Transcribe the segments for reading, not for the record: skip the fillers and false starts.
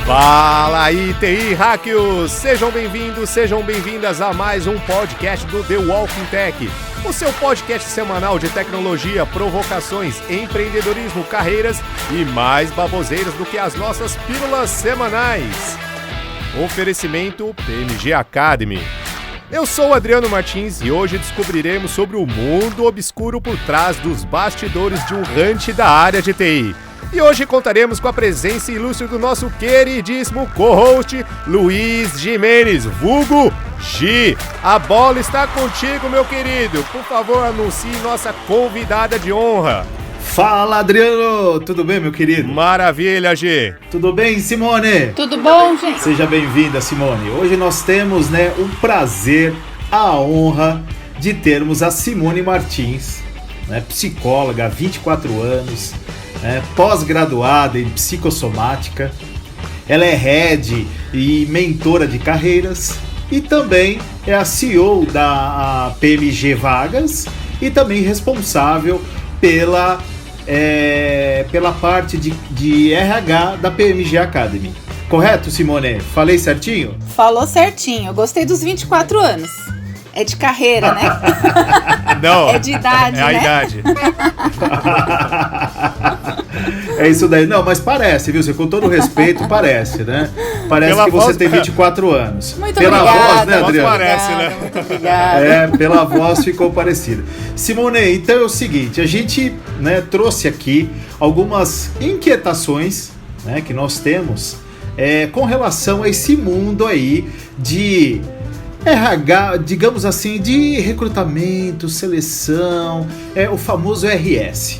Fala aí, TI Hackers! Sejam bem-vindos, sejam bem-vindas a mais um podcast do The Walking Tech, o seu podcast semanal de tecnologia, provocações, empreendedorismo, carreiras e mais baboseiras do que as nossas pílulas semanais. Oferecimento PMG Academy. Eu sou o Adriano Martins e hoje descobriremos sobre o mundo obscuro por trás dos bastidores de um hunt da área de TI. E hoje contaremos com a presença ilustre do nosso queridíssimo co-host Luiz Gimenez, vulgo Gi. A bola está contigo, meu querido. Por favor, anuncie nossa convidada de honra. Fala, Adriano! Tudo bem, meu querido? Maravilha, Gi. Tudo bem, Simone? Tudo bom, gente? Seja bem-vinda, Simone. Hoje nós temos, o prazer, a honra de termos a Simone Martins, psicóloga há 24 anos, pós-graduada em psicossomática. Ela é head e mentora de carreiras e também é a CEO da PMG Vagas e também responsável pela parte de RH da PMG Academy. Correto, Simone? Falei certinho? Falou certinho. Gostei dos 24 anos. É de carreira, né? Não, é de idade, é a né? idade. É isso daí. Não, mas parece, viu? Com todo respeito, parece, né? Parece pela que você tem 24 anos. Muito pela obrigada. Voz, né, Adriano? Parece, né? Muito obrigada. Pela voz ficou parecido. Simone, então é o seguinte, a gente trouxe aqui algumas inquietações que nós temos com relação a esse mundo aí de RH, digamos assim, de recrutamento, seleção, o famoso RS,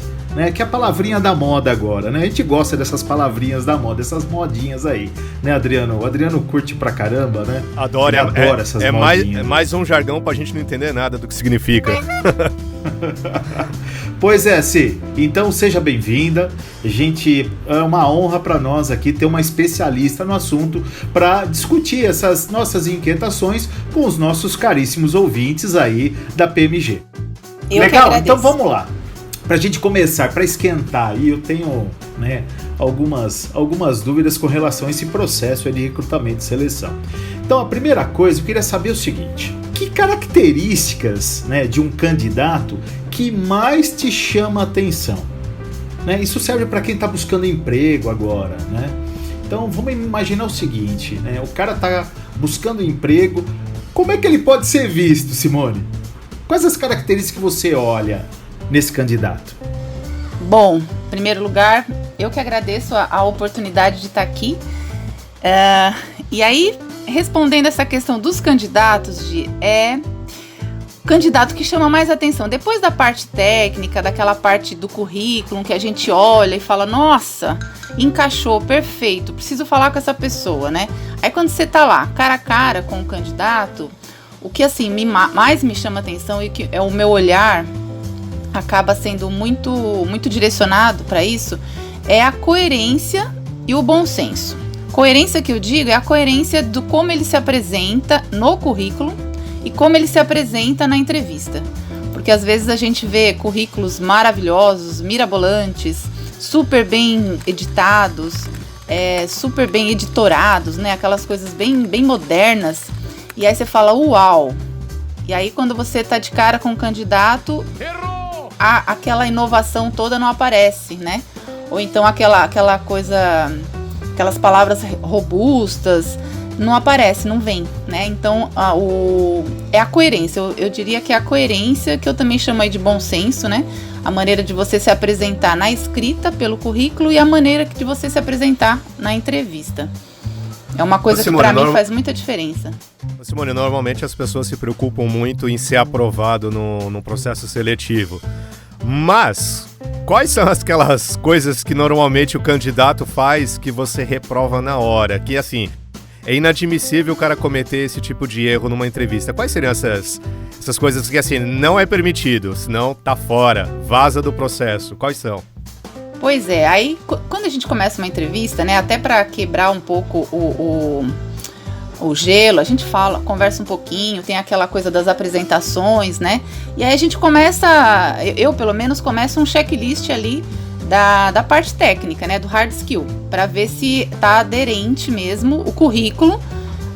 que é a palavrinha da moda agora, A gente gosta dessas palavrinhas da moda, essas modinhas aí, Adriano? O Adriano curte pra caramba, Adora essas modinhas. É mais um jargão pra gente não entender nada do que significa. Pois é, Si. Então seja bem-vinda. É uma honra para nós aqui ter uma especialista no assunto para discutir essas nossas inquietações com os nossos caríssimos ouvintes aí da PMG. Legal? Então vamos lá. Para a gente começar, para esquentar aí, eu tenho algumas dúvidas com relação a esse processo de recrutamento e seleção. Então a primeira coisa, eu queria saber o seguinte: que características de um candidato que mais te chama a atenção? Isso serve para quem está buscando emprego agora, Então vamos imaginar o seguinte, o cara está buscando emprego, como é que ele pode ser visto, Simone? Quais as características que você olha nesse candidato? Bom, em primeiro lugar, eu que agradeço a oportunidade de estar aqui. E aí, respondendo essa questão dos candidatos, o candidato que chama mais atenção, depois da parte técnica, daquela parte do currículo que a gente olha e fala, nossa, encaixou, perfeito, preciso falar com essa pessoa, Aí quando você tá lá, cara a cara com o candidato, o que assim mais me chama atenção e que é o meu olhar acaba sendo muito, muito direcionado para isso, é a coerência e o bom senso. Coerência que eu digo é a coerência do como ele se apresenta no currículo e como ele se apresenta na entrevista. Porque às vezes a gente vê currículos maravilhosos, mirabolantes, super bem editados, super bem editorados, aquelas coisas bem, bem modernas. E aí você fala, uau! E aí quando você tá de cara com o candidato, aquela inovação toda não aparece, Ou então aquela coisa, aquelas palavras robustas, não aparece, não vem, Então, é a coerência. Eu diria que é a coerência, que eu também chamo aí de bom senso, A maneira de você se apresentar na escrita, pelo currículo, e a maneira de você se apresentar na entrevista. É uma coisa que para mim faz muita diferença. Simone, normalmente as pessoas se preocupam muito em ser aprovado no processo seletivo. Mas quais são aquelas coisas que normalmente o candidato faz que você reprova na hora? Que assim, é inadmissível o cara cometer esse tipo de erro numa entrevista. Quais seriam essas coisas que assim, não é permitido, senão tá fora, vaza do processo? Quais são? Pois é, aí quando a gente começa uma entrevista, até para quebrar um pouco o gelo, a gente conversa um pouquinho, tem aquela coisa das apresentações, E aí a gente começa, eu pelo menos começo um checklist ali da parte técnica, né, do hard skill, para ver se está aderente mesmo o currículo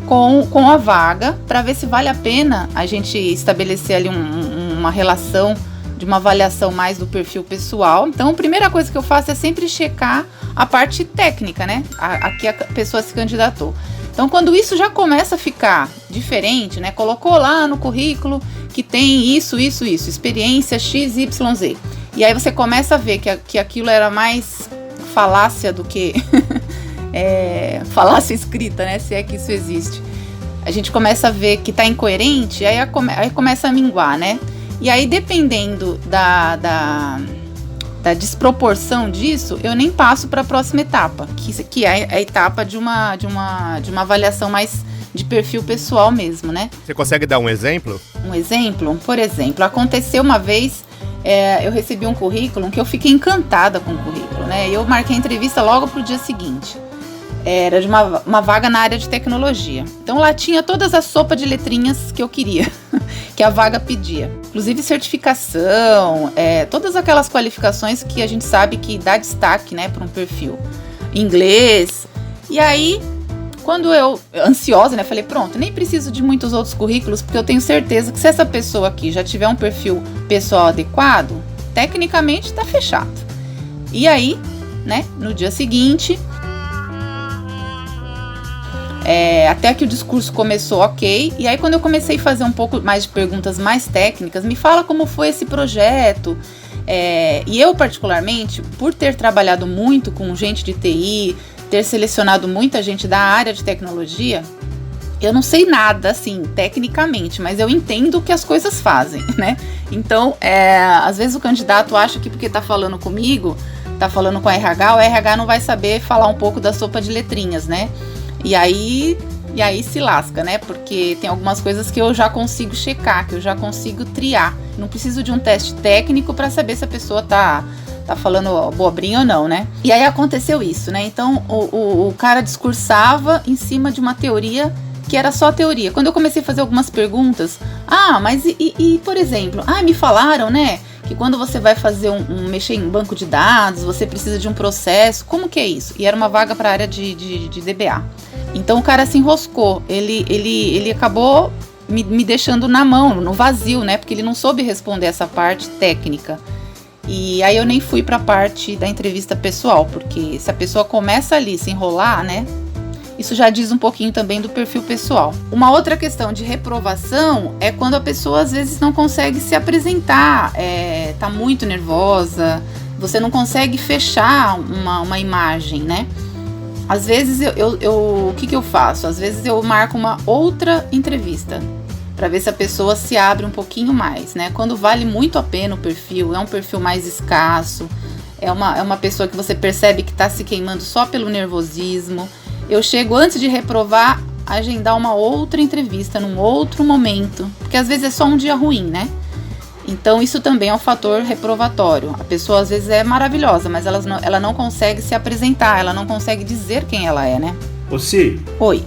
com a vaga, para ver se vale a pena a gente estabelecer ali uma relação de uma avaliação mais do perfil pessoal. Então, a primeira coisa que eu faço é sempre checar a parte técnica, né, a que a pessoa se candidatou. Então, quando isso já começa a ficar diferente, né, colocou lá no currículo que tem isso, experiência XYZ, e aí você começa a ver que aquilo era mais falácia do que falácia escrita, né, se é que isso existe. A gente começa a ver que está incoerente, aí começa a minguar, né? E aí, dependendo da desproporção disso, eu nem passo para a próxima etapa, que é a etapa de uma avaliação mais de perfil pessoal mesmo, né? Você consegue dar um exemplo? Um exemplo? Por exemplo, aconteceu uma vez, eu recebi um currículo que eu fiquei encantada com o currículo, né? Eu marquei a entrevista logo pro dia seguinte. Era de uma vaga na área de tecnologia. Então lá tinha todas as sopas de letrinhas que eu queria, que a vaga pedia. Inclusive certificação, todas aquelas qualificações que a gente sabe que dá destaque, né, para um perfil. Inglês. E aí, quando eu, ansiosa, né, falei, pronto, nem preciso de muitos outros currículos, porque eu tenho certeza que se essa pessoa aqui já tiver um perfil pessoal adequado, tecnicamente tá fechado. E aí, né, no dia seguinte, até que o discurso começou ok, e aí quando eu comecei a fazer um pouco mais de perguntas mais técnicas, me fala como foi esse projeto, e eu particularmente, por ter trabalhado muito com gente de TI, ter selecionado muita gente da área de tecnologia, eu não sei nada, assim, tecnicamente, mas eu entendo o que as coisas fazem, né? Então, às vezes o candidato acha que porque tá falando comigo, tá falando com a RH, o RH não vai saber falar um pouco da sopa de letrinhas, né? E aí se lasca, né? Porque tem algumas coisas que eu já consigo checar, que eu já consigo triar. Não preciso de um teste técnico para saber se a pessoa tá falando abobrinha ou não, né? E aí aconteceu isso, né? Então o cara discursava em cima de uma teoria que era só teoria. Quando eu comecei a fazer algumas perguntas, mas por exemplo, me falaram, né, que quando você vai fazer mexer em banco de dados, você precisa de um processo, como que é isso? E era uma vaga para a área de DBA. Então o cara se enroscou, ele acabou me deixando na mão, no vazio, né, porque ele não soube responder essa parte técnica. E aí eu nem fui para a parte da entrevista pessoal, porque se a pessoa começa ali se enrolar, né, isso já diz um pouquinho também do perfil pessoal. Uma outra questão de reprovação é quando a pessoa às vezes não consegue se apresentar, tá muito nervosa, você não consegue fechar uma imagem, né? Às vezes o que eu faço? Às vezes eu marco uma outra entrevista para ver se a pessoa se abre um pouquinho mais, né? Quando vale muito a pena o perfil, é um perfil mais escasso, é uma pessoa que você percebe que está se queimando só pelo nervosismo. Eu chego antes de reprovar, a agendar uma outra entrevista num outro momento, porque às vezes é só um dia ruim, né? Então isso também é um fator reprovatório. A pessoa às vezes é maravilhosa, mas ela não consegue se apresentar, ela não consegue dizer quem ela é, né? Ô Si, oi.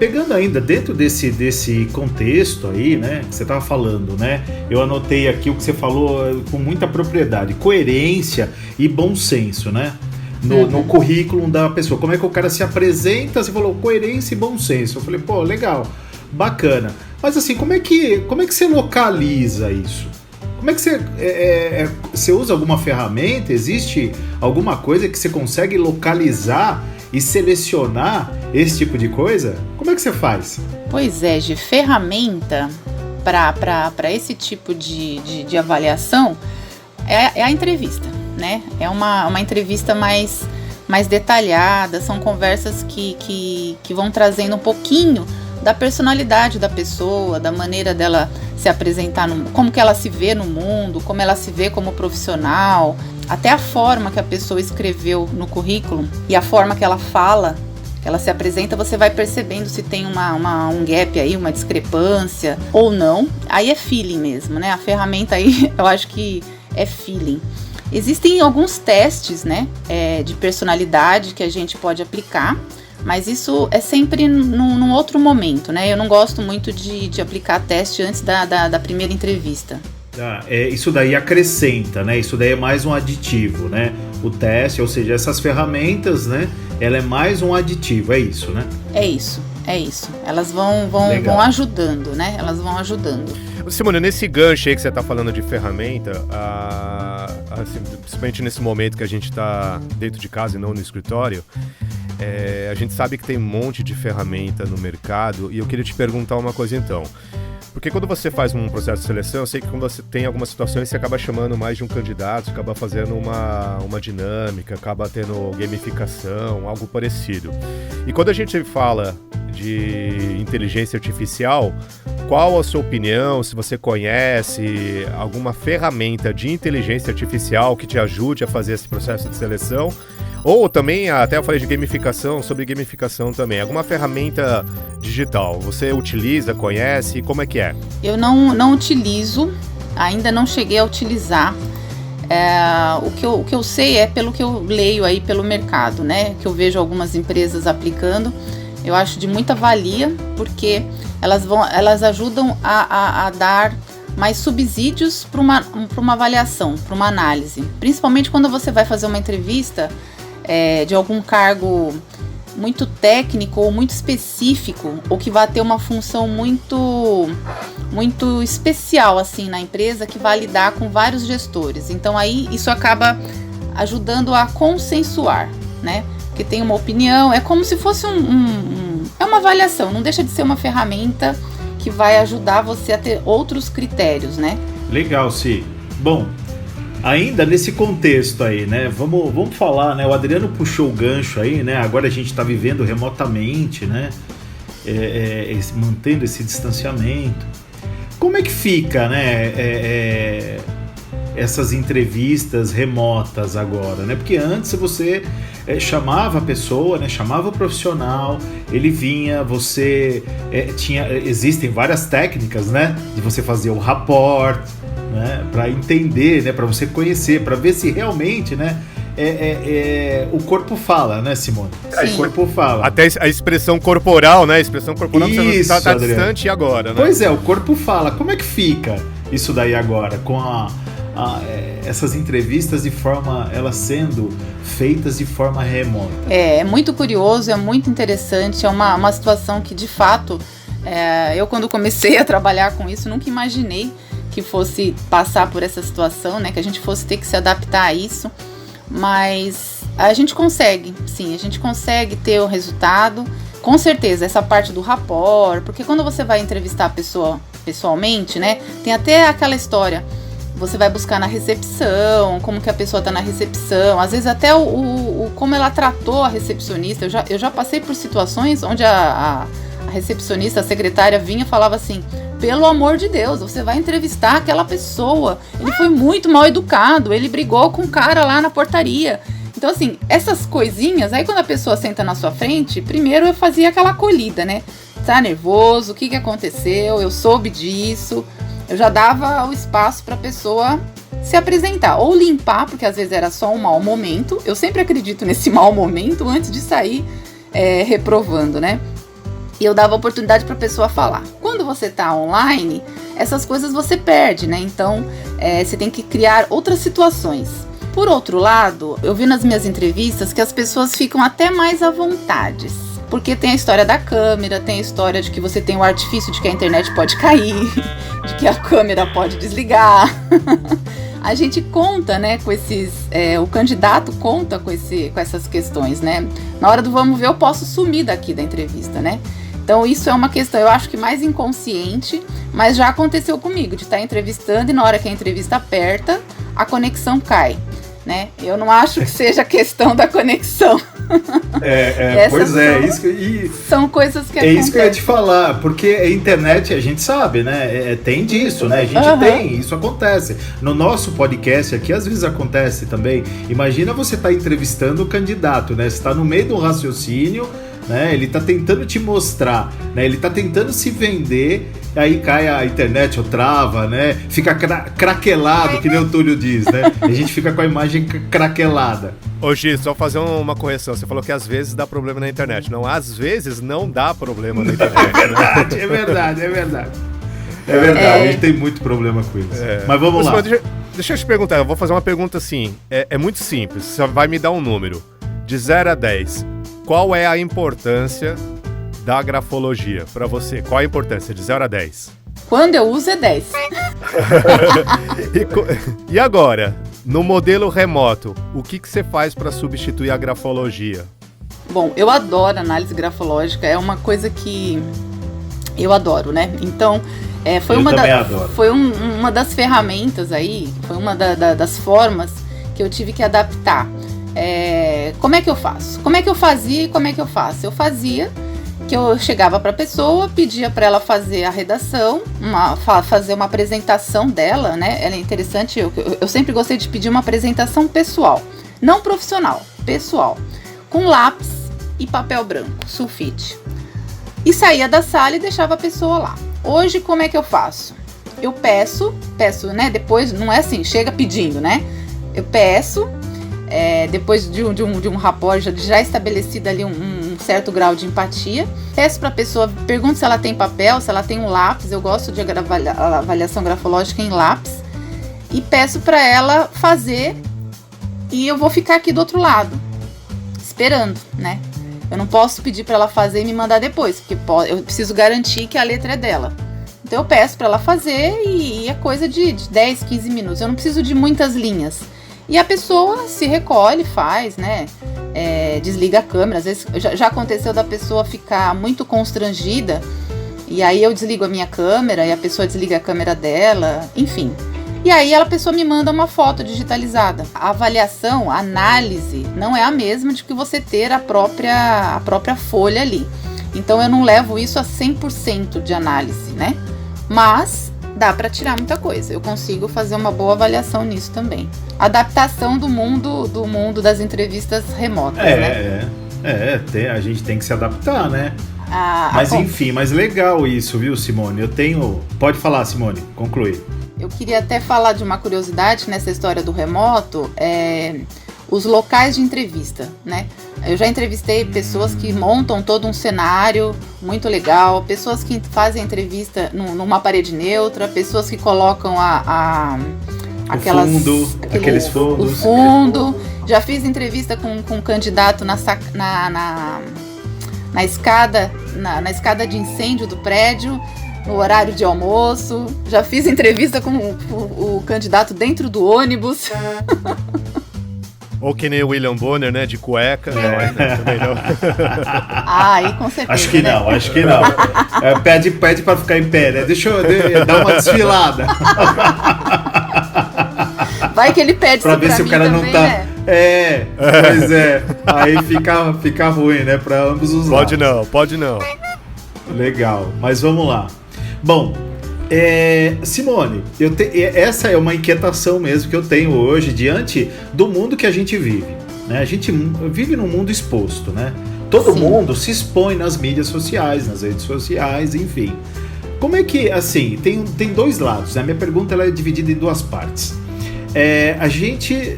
Pegando ainda dentro desse contexto aí, né, que você estava falando, né? Eu anotei aqui o que você falou com muita propriedade, coerência e bom senso, né? No currículo da pessoa, como é que o cara se apresenta? Você falou coerência e bom senso. Eu falei, pô, legal, bacana. Mas assim, como é que você localiza isso? Como é que você usa alguma ferramenta? Existe alguma coisa que você consegue localizar e selecionar esse tipo de coisa? Como é que você faz? Pois é, de ferramenta para esse tipo de avaliação é a entrevista, né? É uma entrevista mais detalhada, são conversas que vão trazendo um pouquinho da personalidade da pessoa, da maneira dela se apresentar, como que ela se vê no mundo, como ela se vê como profissional, até a forma que a pessoa escreveu no currículo e a forma que ela fala, que ela se apresenta, você vai percebendo se tem um gap aí, uma discrepância ou não. Aí é feeling mesmo, né? A ferramenta aí, eu acho que é feeling. Existem alguns testes, né, de personalidade que a gente pode aplicar, mas isso é sempre num outro momento, né? Eu não gosto muito de aplicar teste antes da primeira entrevista. Isso daí acrescenta, né? Isso daí é mais um aditivo, né? O teste, ou seja, essas ferramentas, né? Ela é mais um aditivo, é isso, né? É isso. Elas vão ajudando, né? Elas vão ajudando. Simone, nesse gancho aí que você está falando de ferramenta, assim, principalmente nesse momento que a gente está dentro de casa e não no escritório, a gente sabe que tem um monte de ferramenta no mercado e eu queria te perguntar uma coisa então. Porque quando você faz um processo de seleção, eu sei que quando você tem algumas situações, você acaba chamando mais de um candidato, acaba fazendo uma dinâmica, acaba tendo gamificação, algo parecido. E quando a gente fala de inteligência artificial, qual a sua opinião, se você conhece alguma ferramenta de inteligência artificial que te ajude a fazer esse processo de seleção? Ou também, até eu falei de gamificação, sobre gamificação também. Alguma ferramenta digital, você utiliza, conhece, como é que é? Eu não utilizo, ainda não cheguei a utilizar. O que eu sei é pelo que eu leio aí pelo mercado, né? Que eu vejo algumas empresas aplicando. Eu acho de muita valia, porque elas ajudam a dar mais subsídios para uma avaliação, para uma análise. Principalmente quando você vai fazer uma entrevista de algum cargo muito técnico ou muito específico, ou que vai ter uma função muito especial assim na empresa, que vai lidar com vários gestores. Então aí isso acaba ajudando a consensuar, né? Porque tem uma opinião, é como se fosse é uma avaliação, não deixa de ser uma ferramenta que vai ajudar você a ter outros critérios, né? Legal, Si. Bom, ainda nesse contexto aí, né? Vamos falar, né? O Adriano puxou o gancho aí, né? Agora a gente está vivendo remotamente, né? Mantendo esse distanciamento. Como é que fica, né? Essas entrevistas remotas agora, né? Porque antes você chamava a pessoa, né? Chamava o profissional, ele vinha, você existem várias técnicas, né? De você fazer o rapport, né? Para entender, né? Para você conhecer, para ver se realmente, né? O corpo fala, né, Simone? Sim. O corpo fala. Até a expressão corporal, né? A expressão corporal isso, você tá distante agora, né? Pois é, o corpo fala. Como é que fica isso daí agora com essas entrevistas elas sendo feitas de forma remota? É muito curioso, é muito interessante, é uma situação que de fato, eu quando comecei a trabalhar com isso, nunca imaginei que fosse passar por essa situação, né, que a gente fosse ter que se adaptar a isso, mas a gente consegue, sim, a gente consegue ter o resultado, com certeza, essa parte do rapport, porque quando você vai entrevistar a pessoa pessoalmente, né, tem até aquela história, você vai buscar na recepção, como que a pessoa tá na recepção, às vezes até como ela tratou a recepcionista. Eu já passei por situações onde a recepcionista, a secretária vinha e falava assim: pelo amor de Deus, você vai entrevistar aquela pessoa, ele foi muito mal educado, ele brigou com o cara lá na portaria. Então assim, essas coisinhas, aí quando a pessoa senta na sua frente, primeiro eu fazia aquela acolhida, né? Tá nervoso, o que aconteceu, eu soube disso. Eu já dava o espaço para a pessoa se apresentar, ou limpar, porque às vezes era só um mau momento. Eu sempre acredito nesse mau momento antes de sair reprovando, né? E eu dava oportunidade para a pessoa falar. Quando você tá online, essas coisas você perde, né? Então, você tem que criar outras situações. Por outro lado, eu vi nas minhas entrevistas que as pessoas ficam até mais à vontade. Porque tem a história da câmera, tem a história de que você tem o artifício de que a internet pode cair, de que a câmera pode desligar. A gente conta, né, com esses... o candidato conta com essas questões, né? Na hora do vamos ver, eu posso sumir daqui da entrevista, né? Então isso é uma questão, eu acho que mais inconsciente, mas já aconteceu comigo, de estar entrevistando e na hora que a entrevista aperta, a conexão cai, né? Eu não acho que seja a questão da conexão. Pois é, são coisas que acontecem. É isso que eu ia te falar, porque a internet, a gente sabe, né? Tem disso, né? A gente tem, isso acontece. No nosso podcast aqui, às vezes acontece também. Imagina você estar entrevistando o candidato, né? Você está no meio do raciocínio, né? Ele está tentando te mostrar, né? Ele está tentando se vender, aí cai a internet ou trava, né? Fica craquelado, que nem o Túlio diz, né? A gente fica com a imagem craquelada. Ô Gi, só fazer uma correção. Você falou que às vezes dá problema na internet. Não, às vezes não dá problema na internet. É verdade. É verdade, a gente tem muito problema com isso. Mas vamos lá. Deixa eu te perguntar, eu vou fazer uma pergunta assim, é muito simples, você vai me dar um número, de 0 a 10, qual é a importância da grafologia para você? Qual a importância de 0 a 10? Quando eu uso é 10. E agora, no modelo remoto, o que você faz para substituir a grafologia? Bom, eu adoro análise grafológica, é uma coisa que eu adoro, né? Então, foi uma das ferramentas aí, foi uma das formas que eu tive que adaptar. Como é que eu faço? Como é que eu fazia e como é que eu faço? Eu fazia que eu chegava para a pessoa, pedia para ela fazer a redação, fazer uma apresentação dela, né? Ela é interessante, eu sempre gostei de pedir uma apresentação pessoal, não profissional, pessoal, com lápis e papel branco, sulfite. E saía da sala e deixava a pessoa lá. Hoje, como é que eu faço? Eu peço, né? Depois, não é assim, chega pedindo, né? Eu peço, depois de um rapport já estabelecido ali um certo grau de empatia, peço para a pessoa, pergunto se ela tem papel, se ela tem um lápis, eu gosto de avaliação grafológica em lápis, e peço para ela fazer, e eu vou ficar aqui do outro lado, esperando, né? Eu não posso pedir para ela fazer e me mandar depois, porque eu preciso garantir que a letra é dela. Então eu peço para ela fazer e é coisa de 10, 15 minutos. Eu não preciso de muitas linhas. E a pessoa se recolhe, faz, né? Desliga a câmera. Às vezes já aconteceu da pessoa ficar muito constrangida e aí eu desligo a minha câmera e a pessoa desliga a câmera dela, enfim. E aí a pessoa me manda uma foto digitalizada. A avaliação, a análise, não é a mesma de que você ter a própria folha ali. Então eu não levo isso a 100% de análise, né? Mas dá para tirar muita coisa. Eu consigo fazer uma boa avaliação nisso também. Adaptação do mundo das entrevistas remotas, né? A gente tem que se adaptar, né? Mas enfim, mas legal isso, viu, Simone? Pode falar, Simone, conclui. Eu queria até falar de uma curiosidade nessa história do remoto, os locais de entrevista, né? Eu já entrevistei pessoas que montam todo um cenário muito legal, pessoas que fazem entrevista numa parede neutra, pessoas que colocam aqueles fundos. O fundo. Já fiz entrevista com um candidato na escada de incêndio do prédio, no horário de almoço. Já fiz entrevista com o candidato dentro do ônibus. Ou que nem o William Bonner, né? De cueca. Também não. Aí com certeza. Acho que não. Pede pra ficar em pé, né? Deixa eu dar uma desfilada. Vai que ele pede pra ver se o cara também, não tá. né? Pois é. Aí fica ruim, né? Pra ambos os lados. Pode não. Legal, mas vamos lá. Bom, Simone, essa é uma inquietação mesmo que eu tenho hoje diante do mundo que a gente vive, né? A gente vive num mundo exposto, né? Todo mundo se expõe nas mídias sociais, nas redes sociais, enfim. Como é que, assim, tem dois lados, né? A minha pergunta ela é dividida em duas partes.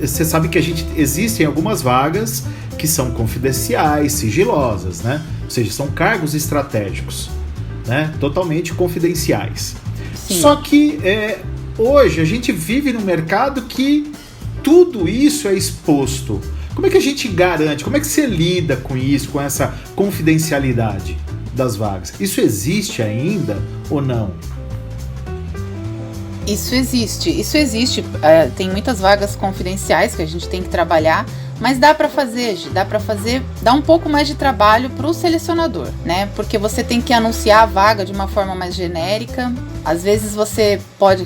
Você sabe que existem algumas vagas que são confidenciais, sigilosas, né? Ou seja, são cargos estratégicos, né? Totalmente confidenciais. Sim. Só que hoje a gente vive num mercado que tudo isso é exposto. Como é que a gente garante? Como é que você lida com isso, com essa confidencialidade das vagas? Isso existe ainda ou não? Isso existe. Tem muitas vagas confidenciais que a gente tem que trabalhar, mas dá para fazer, dá um pouco mais de trabalho para o selecionador, né? Porque você tem que anunciar a vaga de uma forma mais genérica. Às vezes você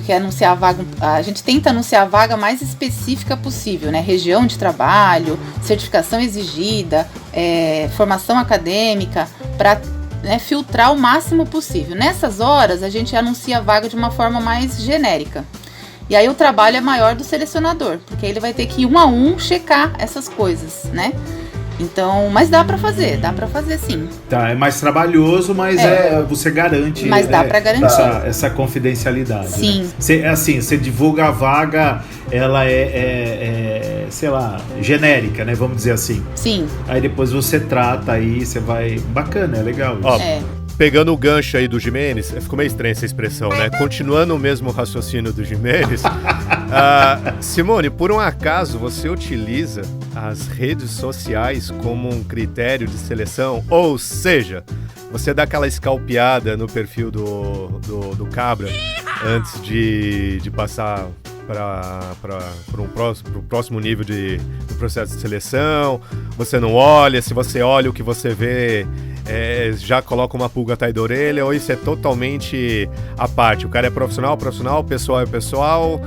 quer anunciar a vaga, a gente tenta anunciar a vaga mais específica possível, né? Região de trabalho, certificação exigida, formação acadêmica, para filtrar o máximo possível. Nessas horas a gente anuncia a vaga de uma forma mais genérica. E aí o trabalho é maior do selecionador, porque ele vai ter que ir um a um checar essas coisas, né? Então, mas dá pra fazer sim. Tá, é mais trabalhoso, mas você garante. Mas dá pra garantir. Essa confidencialidade. Sim. Né? Você divulga a vaga, ela sei lá, genérica, né? Vamos dizer assim. Sim. Aí depois você trata aí, você vai... Bacana, é legal isso. pegando o gancho aí do Gimenez, ficou meio estranha essa expressão, né? Continuando o mesmo raciocínio do Gimenez, Simone, por um acaso você utiliza as redes sociais como um critério de seleção? Ou seja, você dá aquela escalpeada no perfil do Cabra antes de passar para o próximo nível do processo de seleção? Você não olha, se você olha o que você vê, já coloca uma pulga atrás da orelha, ou isso é totalmente à parte? O cara é profissional, pessoal é pessoal.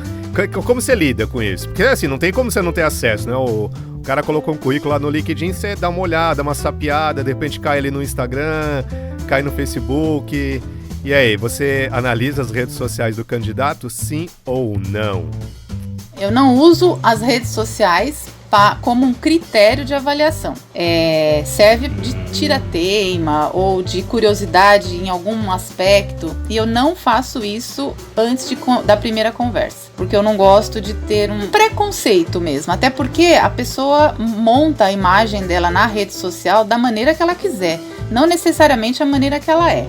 Como você lida com isso? Porque assim, não tem como você não ter acesso, né? O cara colocou um currículo lá no LinkedIn, você dá uma olhada, uma sapeada, de repente cai ali no Instagram, cai no Facebook. E aí, você analisa as redes sociais do candidato, sim ou não? Eu não uso as redes sociais como um critério de avaliação. Serve de tira-teima ou de curiosidade em algum aspecto, e eu não faço isso antes da primeira conversa, porque eu não gosto de ter um preconceito mesmo, até porque a pessoa monta a imagem dela na rede social da maneira que ela quiser, não necessariamente a maneira que ela é.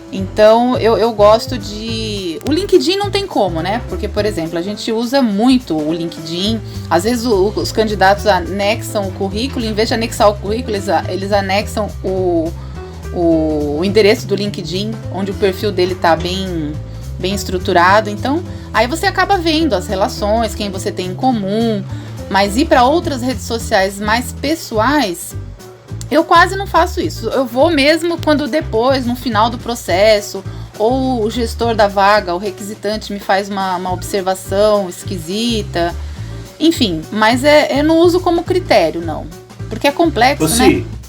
Então, eu gosto de... O LinkedIn não tem como, né? Porque, por exemplo, a gente usa muito o LinkedIn. Às vezes os candidatos anexam o currículo, em vez de anexar o currículo, eles anexam o endereço do LinkedIn, onde o perfil dele está bem estruturado. Então, aí você acaba vendo as relações, quem você tem em comum. Mas ir para outras redes sociais mais pessoais... Eu quase não faço isso. Eu vou mesmo quando depois, no final do processo, ou o gestor da vaga, o requisitante me faz uma observação esquisita. Enfim, mas eu não uso como critério, não. Porque é complexo,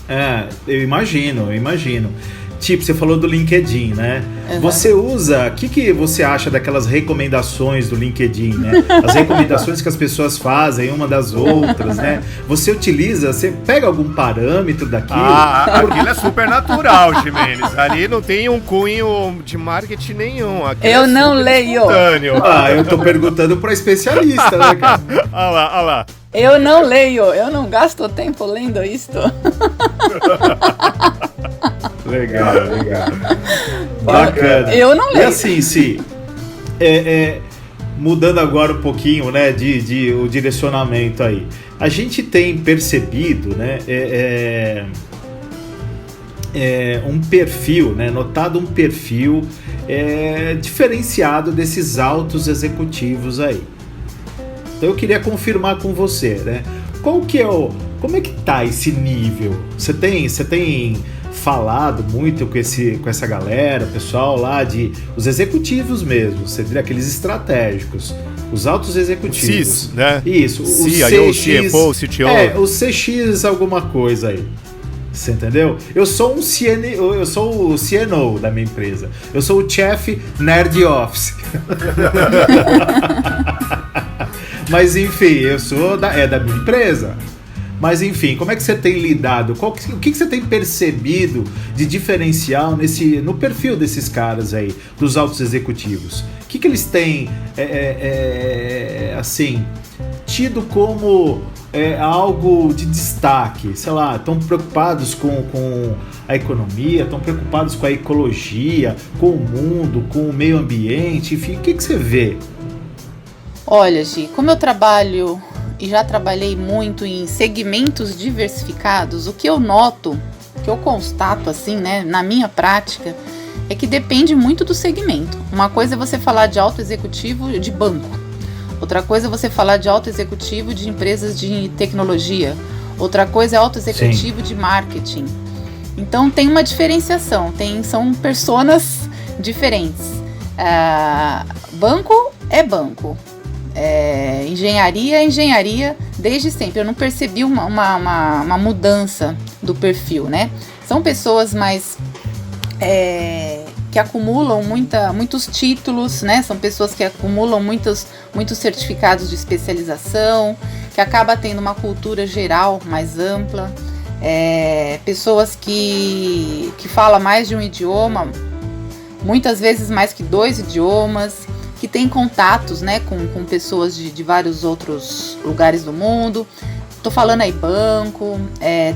né? Eu imagino. Tipo, você falou do LinkedIn, né? Exato. Você usa... O que você acha daquelas recomendações do LinkedIn, né? As recomendações que as pessoas fazem uma das outras, né? Você pega algum parâmetro daquilo? Aquilo é super natural, Gimenez. Ali não tem um cunho de marketing nenhum. Eu não leio. Eu tô perguntando pra especialista, né, cara? Olha lá. Eu não leio, eu não gasto tempo lendo isto. Legal. Bacana. Eu não leio. E assim, mudando agora um pouquinho, né, de o direcionamento aí. A gente tem percebido, né, um perfil, né, notado um perfil diferenciado desses altos executivos aí. Então eu queria confirmar com você, né, como é que tá esse nível? Você tem falado muito com essa galera, pessoal lá os executivos mesmo, você diria aqueles estratégicos, os altos executivos. CIS, né? Isso, o CFO, o CTO. O CX alguma coisa aí. Você entendeu? Eu sou o CNO da minha empresa. Eu sou o Chief Nerd Office. Mas enfim, eu sou da minha empresa. Mas enfim, como é que você tem lidado? O que você tem percebido de diferencial no perfil desses caras aí, dos altos executivos? O que eles têm, assim, tido como algo de destaque? Sei lá, estão preocupados com a economia, estão preocupados com a ecologia, com o mundo, com o meio ambiente, enfim, o que você vê? Olha, Gi, como eu trabalho e já trabalhei muito em segmentos diversificados, o que eu noto, que eu constato assim, né, na minha prática, é que depende muito do segmento. Uma coisa é você falar de alto executivo de banco, outra coisa é você falar de alto executivo de empresas de tecnologia, outra coisa é alto executivo de marketing. Então tem uma diferenciação, são personas diferentes. Banco é banco. Engenharia é engenharia desde sempre. Eu não percebi uma mudança do perfil, né? São pessoas mais que acumulam muitos títulos, né? São pessoas que acumulam muitos certificados de especialização, que acaba tendo uma cultura geral mais ampla, pessoas que falam mais de um idioma, muitas vezes mais que 2 idiomas, que tem contatos, né, com pessoas de vários outros lugares do mundo, Tô falando aí banco,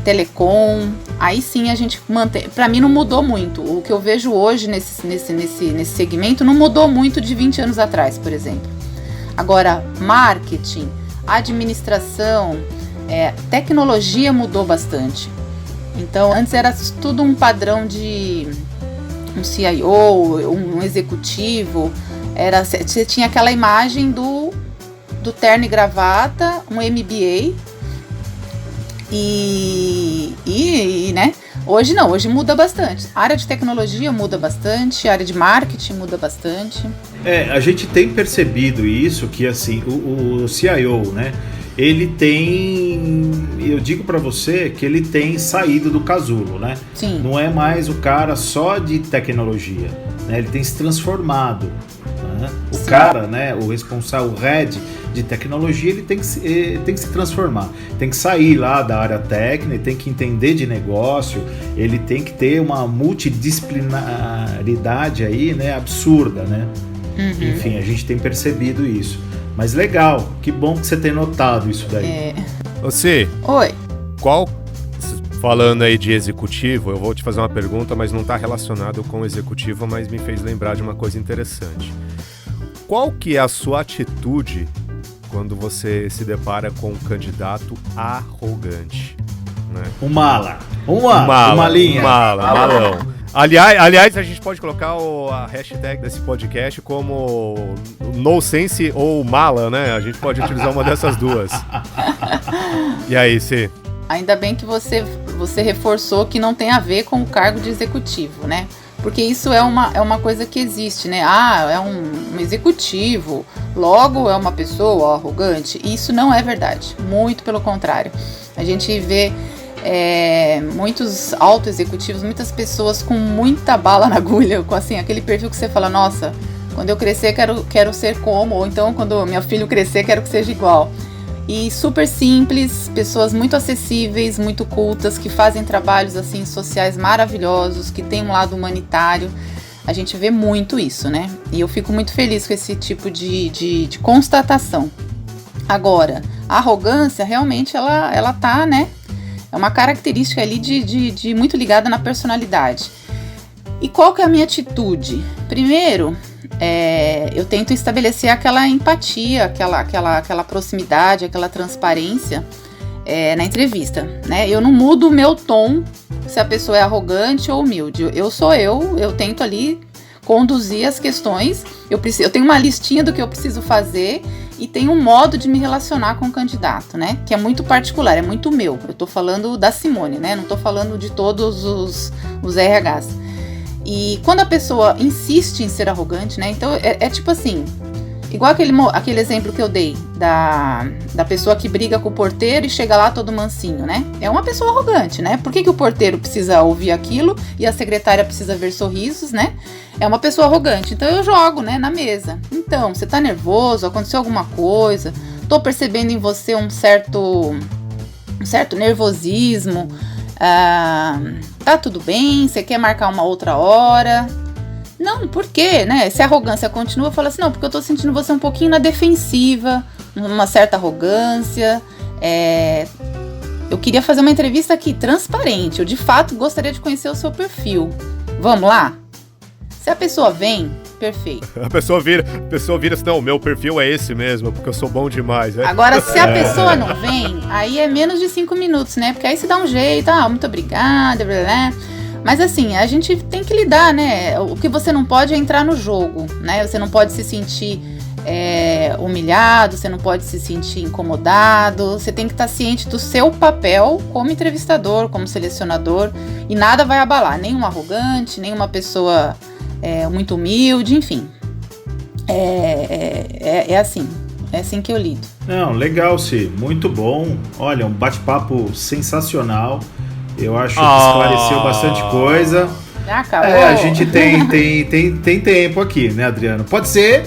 telecom, aí sim a gente mantém. Para mim não mudou muito. O que eu vejo hoje nesse segmento não mudou muito de 20 anos atrás, por exemplo. Agora, marketing, administração, tecnologia mudou bastante. Então, antes era tudo um padrão de um CIO, um executivo. Você tinha aquela imagem do terno e gravata, um MBA. Né? Hoje não, hoje muda bastante. A área de tecnologia muda bastante, a área de marketing muda bastante. A gente tem percebido isso, que assim, o CIO, né? Ele tem, eu digo para você que ele tem saído do casulo, né? Sim. Não é mais o cara só de tecnologia, né? Ele tem se transformado, né? O Sim. cara, né? O responsável, o head de tecnologia, ele tem que se transformar, tem que sair lá da área técnica, ele tem que entender de negócio, ele tem que ter uma multidisciplinaridade aí, né? Absurda, né? Uhum. Enfim, a gente tem percebido isso. Mas legal, que bom que você tem notado isso daí. Você, Oi. falando aí de executivo, eu vou te fazer uma pergunta, mas não está relacionado com o executivo, mas me fez lembrar de uma coisa interessante. Qual que é a sua atitude quando você se depara com um candidato arrogante? Né? Um mala, uma linha. Malão. Aliás, a gente pode colocar a hashtag desse podcast como NoSense ou Mala, né? A gente pode utilizar uma dessas duas. E aí, Cê? Ainda bem que você reforçou que não tem a ver com o cargo de executivo, né? Porque isso é uma coisa que existe, né? É um executivo, logo é uma pessoa arrogante. Isso não é verdade, muito pelo contrário. A gente vê muitos auto-executivos, muitas pessoas com muita bala na agulha, com assim, aquele perfil que você fala, nossa, quando eu crescer quero ser como, ou então quando meu filho crescer quero que seja igual. E super simples, pessoas muito acessíveis, muito cultas, que fazem trabalhos assim sociais maravilhosos, que tem um lado humanitário. A gente vê muito isso, né? E eu fico muito feliz com esse tipo de constatação. Agora, a arrogância realmente ela tá, né? É uma característica ali de muito ligada na personalidade. E qual que é a minha atitude? Primeiro, eu tento estabelecer aquela empatia, aquela proximidade, aquela transparência na entrevista, né? Eu não mudo o meu tom se a pessoa é arrogante ou humilde. Eu tento ali conduzir as questões. Eu tenho uma listinha do que eu preciso fazer e tem um modo de me relacionar com o candidato, né? Que é muito particular, é muito meu. Eu tô falando da Simone, né? Não tô falando de todos os RHs. E quando a pessoa insiste em ser arrogante, né? Então é tipo assim, igual aquele exemplo que eu dei da pessoa que briga com o porteiro e chega lá todo mansinho, né? É uma pessoa arrogante, né? Por que o porteiro precisa ouvir aquilo e a secretária precisa ver sorrisos, né? É uma pessoa arrogante. Então eu jogo, né, na mesa. Então, você tá nervoso? Aconteceu alguma coisa? Tô percebendo em você um certo nervosismo. Tá tudo bem? Você quer marcar uma outra hora? Não, por quê, né? Se a arrogância continua, eu falo assim, não, porque eu tô sentindo você um pouquinho na defensiva, uma certa arrogância. Eu queria fazer uma entrevista aqui, transparente. Eu, de fato, gostaria de conhecer o seu perfil. Vamos lá? Se a pessoa vem, perfeito. A pessoa vira assim, não, o meu perfil é esse mesmo, porque eu sou bom demais. Né? Agora, se a pessoa não vem, aí é menos de 5 minutos, né? Porque aí se dá um jeito, muito obrigada, blá, blá. Mas assim, a gente tem que lidar, né? O que você não pode é entrar no jogo, né? Você não pode se sentir humilhado, você não pode se sentir incomodado. Você tem que estar ciente do seu papel como entrevistador, como selecionador. E nada vai abalar, nem um arrogante, nem uma pessoa muito humilde, enfim. É assim que eu lido. Não, legal, Cí, muito bom. Olha, um bate-papo sensacional. Eu acho que esclareceu bastante coisa. Já acabou. A gente tem tempo aqui, né, Adriano? Pode ser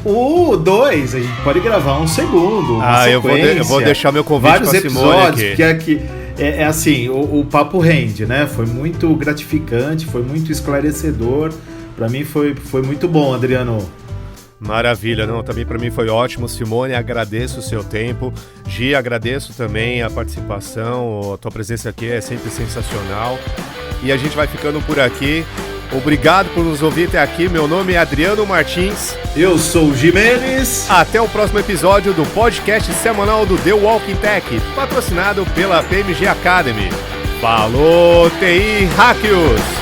o 2, a gente pode gravar um segundo. Eu vou deixar meu convite vários pra Simone episódios, aqui. Porque é assim, o papo rende, né? Foi muito gratificante, foi muito esclarecedor. Pra mim foi muito bom, Adriano. Maravilha, não, também para mim foi ótimo. Simone, agradeço o seu tempo. Gi, agradeço também a participação, a tua presença aqui é sempre sensacional. E a gente vai ficando por aqui. Obrigado por nos ouvir até aqui. Meu nome é Adriano Martins. Eu sou o Jimenez. Até o próximo episódio do podcast semanal do The Walking Tech, patrocinado pela PMG Academy. Falou, TI Hackios!